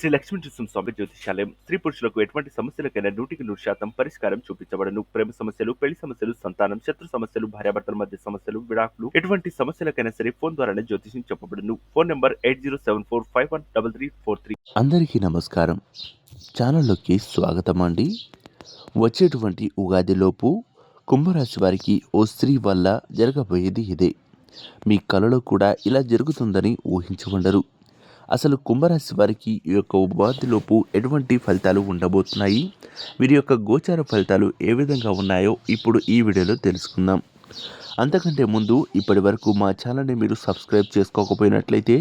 శ్రీ లక్ష్మీ నరసింహస్వామి జ్యోతిషాలయం స్త్రీ పురుషులకు ఎటువంటి సమస్యలకైనా 100% పరిష్కారం చూపించబడను. ప్రేమ సమస్యలు, పెళ్లి సమస్యలు, సంతానం, శత్రు సమస్యలు, భార్యాభర్తల మధ్య సమస్యలు, విడాకులు, ఎటువంటి సమస్యలకైనా సరే ఫోన్ ద్వారానే జ్యోతిషం చెప్పబడను. Phone number 8074513343. అందరికీ నమస్కారం. ఛానల్లోకి స్వాగతం అండి. వచ్చేటువంటి ఉగాదిలోపు కుంభరాశి వారికి ఓ స్త్రీ వల్ల జరగబోయేది ఇదే. మీ కలలో కూడా ఇలా జరుగుతుందని ఊహించి ఉండరు. అసలు కుంభరాశి వారికి ఈ యొక్క ఉగాదిలోపు ఎటువంటి ఫలితాలు ఉండబోతున్నాయి, వీరి యొక్క గోచార ఫలితాలు ఏ విధంగా ఉన్నాయో ఇప్పుడు ఈ వీడియోలో తెలుసుకుందాం. అంతకంటే ముందు ఇప్పటి వరకు మా ఛానల్ని మీరు సబ్స్క్రైబ్ చేసుకోకపోయినట్లయితే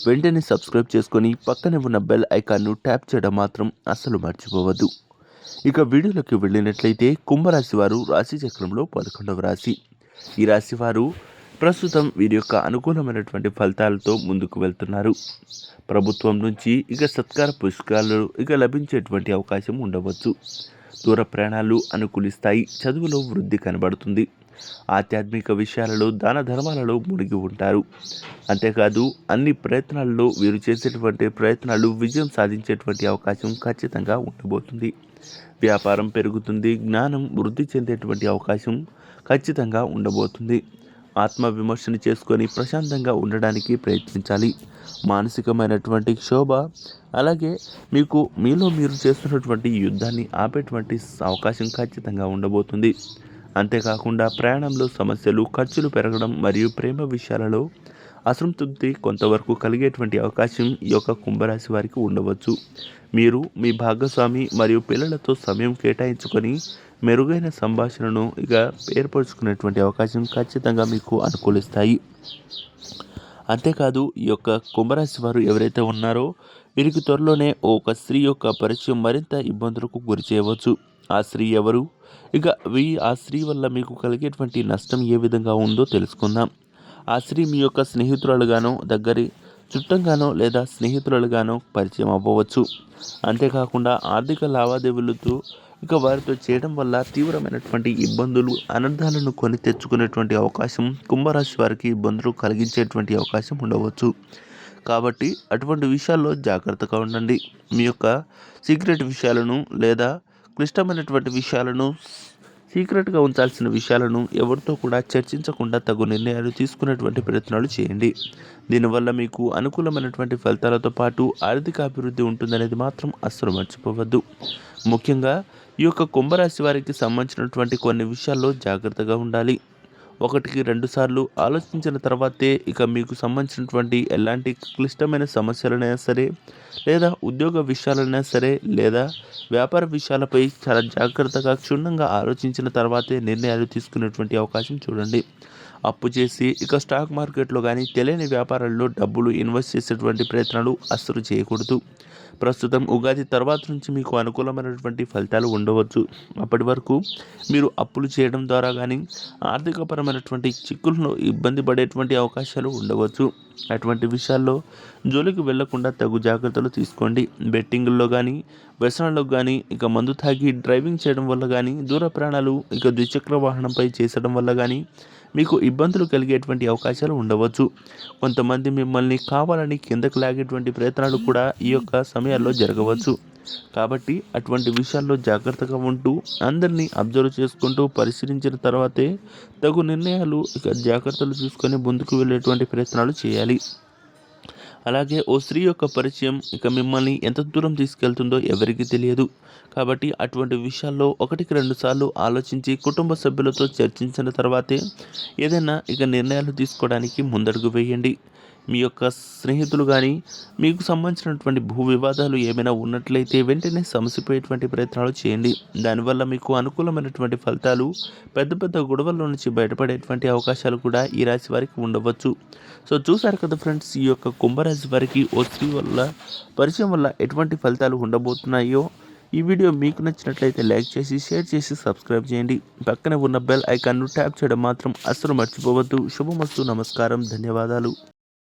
వెంటనే సబ్స్క్రైబ్ చేసుకొని పక్కనే ఉన్న బెల్ ఐకాన్ను ట్యాప్ చేయడం మాత్రం అస్సలు మర్చిపోవద్దు. ఇక వీడియోలోకి వెళ్ళినట్లయితే కుంభరాశి వారు రాశి చక్రంలో 11వ రాశి. ఈ రాశి వారు ప్రస్తుతం వీరి యొక్క అనుకూలమైనటువంటి ఫలితాలతో ముందుకు వెళ్తున్నారు. ప్రభుత్వం నుంచి ఇక సత్కార పురస్కారాలు ఇక లభించేటువంటి అవకాశం ఉండవచ్చు. దూర ప్రయాణాలు అనుకూలిస్తాయి. చదువులో వృద్ధి కనబడుతుంది. ఆధ్యాత్మిక విషయాలలో దాన ధర్మాలలో మునిగి ఉంటారు. అంతేకాదు అన్ని ప్రయత్నాల్లో వీరు చేసేటువంటి ప్రయత్నాలు విజయం సాధించేటువంటి అవకాశం ఖచ్చితంగా ఉండబోతుంది. వ్యాపారం పెరుగుతుంది. జ్ఞానం వృద్ధి చెందేటువంటి అవకాశం ఖచ్చితంగా ఉండబోతుంది. ఆత్మ విమర్శన చేసుకొని ప్రశాంతంగా ఉండడానికి ప్రయత్నించాలి. మానసికమైనటువంటి క్షోభ, అలాగే మీలో మీరు చేస్తున్నటువంటి యుద్ధాన్ని ఆపేటువంటి అవకాశం ఖచ్చితంగా ఉండబోతుంది. అంతేకాకుండా ప్రయాణంలో సమస్యలు, ఖర్చులు పెరగడం మరియు ప్రేమ విషయాలలో అసంతృప్తి కొంతవరకు కలిగేటువంటి అవకాశం ఈ యొక్క కుంభరాశి వారికి ఉండవచ్చు. మీరు మీ భాగస్వామి మరియు పిల్లలతో సమయం కేటాయించుకొని మెరుగైన సంభాషణను ఇక ఏర్పరచుకునేటువంటి అవకాశం ఖచ్చితంగా మీకు అనుకూలిస్తాయి. అంతేకాదు ఈ యొక్క కుంభరాశి వారు ఎవరైతే ఉన్నారో వీరికి త్వరలోనే ఒక స్త్రీ యొక్క పరిచయం మరింత ఇబ్బందులకు గురి చేయవచ్చు. ఆ స్త్రీ ఎవరు, ఇక ఆ స్త్రీ వల్ల మీకు కలిగేటువంటి నష్టం ఏ విధంగా ఉందో తెలుసుకుందాం. ఆ స్త్రీ మీ యొక్క స్నేహితురాలుగానో, దగ్గరి చుట్టంగానో లేదా స్నేహితురాలుగానో పరిచయం అవ్వవచ్చు. అంతేకాకుండా ఆర్థిక లావాదేవీలతో ఇక వారితో చేయడం వల్ల తీవ్రమైనటువంటి ఇబ్బందులు, అనర్థాలను కొని తెచ్చుకునేటువంటి అవకాశం కుంభరాశి వారికి ఇబ్బందులు కలిగించేటువంటి అవకాశం ఉండవచ్చు. కాబట్టి అటువంటి విషయాల్లో జాగ్రత్తగా ఉండండి. మీ యొక్క సీక్రెట్ విషయాలను లేదా క్లిష్టమైనటువంటి విషయాలను, సీక్రెట్గా ఉంచాల్సిన విషయాలను ఎవరితో కూడా చర్చించకుండా తగు నిర్ణయాలు తీసుకునేటువంటి ప్రయత్నాలు చేయండి. దీనివల్ల మీకు అనుకూలమైనటువంటి ఫలితాలతో పాటు ఆర్థిక అభివృద్ధి ఉంటుందనేది మాత్రం అస్సలు మర్చిపోవద్దు. ముఖ్యంగా ఈ యొక్క కుంభరాశి వారికి సంబంధించినటువంటి కొన్ని విషయాల్లో జాగ్రత్తగా ఉండాలి. 1-2 సార్లు ఆలోచించిన తర్వాతే ఇక మీకు సంబంధించినటువంటి ఎలాంటి క్లిష్టమైన సమస్యలైనా సరే, లేదా ఉద్యోగ విషయాలైనా సరే, లేదా వ్యాపార విషయాలపై చాలా జాగ్రత్తగా క్షుణ్ణంగా ఆలోచించిన తర్వాతే నిర్ణయాలు తీసుకునేటువంటి అవకాశం చూడండి. అప్పు చేసి ఇక స్టాక్ మార్కెట్లో కానీ తెలియని వ్యాపారాల్లో డబ్బులు ఇన్వెస్ట్ చేసేటువంటి ప్రయత్నాలు అస్సలు చేయకూడదు. ప్రస్తుతం ఉగాది తర్వాత నుంచి మీకు అనుకూలమైనటువంటి ఫలితాలు ఉండవచ్చు. అప్పటి వరకు మీరు అప్పులు చేయడం ద్వారా కానీ ఆర్థికపరమైనటువంటి చిక్కులను ఇబ్బంది పడేటువంటి అవకాశాలు ఉండవచ్చు. అటువంటి విషయాల్లో జోలికి వెళ్లకుండా తగు జాగ్రత్తలు తీసుకోండి. బెట్టింగుల్లో కానీ, వ్యసనాలకు కానీ, ఇక మందు తాగి డ్రైవింగ్ చేయడం వల్ల కానీ, దూర ప్రయాణాలు ఇక ద్విచక్ర వాహనంపై చేసడం వల్ల కానీ మీకు ఇబ్బందులు కలిగేటువంటి అవకాశాలు ఉండవచ్చు. కొంతమంది మిమ్మల్ని కావాలని కిందకు లాగేటువంటి ప్రయత్నాలు కూడా ఈ యొక్క సమయాల్లో జరగవచ్చు. కాబట్టి అటువంటి విషయాల్లో జాగ్రత్తగా ఉంటూ అందరినీ అబ్జర్వ్ చేసుకుంటూ పరిశీలించిన తర్వాతే తగు నిర్ణయాలు ఇక జాగ్రత్తలు తీసుకొని ముందుకు వెళ్ళేటువంటి ప్రయత్నాలు చేయాలి. అలాగే ఓ స్త్రీ యొక్క పరిచయం ఇక మిమ్మల్ని ఎంత దూరం తీసుకెళ్తుందో ఎవరికీ తెలియదు. కాబట్టి అటువంటి విషయాల్లో 1-2 సార్లు ఆలోచించి కుటుంబ సభ్యులతో చర్చించిన తర్వాతే ఏదైనా ఇక నిర్ణయాలు తీసుకోవడానికి ముందడుగు వేయండి. మీ యొక్క స్నేహితులు కానీ మీకు సంబంధించినటువంటి భూ వివాదాలు ఏమైనా ఉన్నట్లయితే వెంటనే సమసిపోయేటువంటి ప్రయత్నాలు చేయండి. దానివల్ల మీకు అనుకూలమైనటువంటి ఫలితాలు, పెద్ద పెద్ద గొడవల నుంచి బయటపడేటువంటి అవకాశాలు కూడా ఈ రాశి వారికి ఉండవచ్చు. సో చూసారు కదా ఫ్రెండ్స్, ఈ యొక్క కుంభరాశి వారికి ఓ స్త్రీ వల్ల పరిచయం వల్ల ఎటువంటి ఫలితాలు ఉండబోతున్నాయో. ఈ వీడియో మీకు నచ్చినట్లయితే లైక్ చేసి, షేర్ చేసి, సబ్స్క్రైబ్ చేయండి. పక్కనే ఉన్న బెల్ ఐకాన్ను ట్యాప్ చేయడం మాత్రం అస్సలు మర్చిపోవద్దు. శుభమస్తు. నమస్కారం. ధన్యవాదాలు.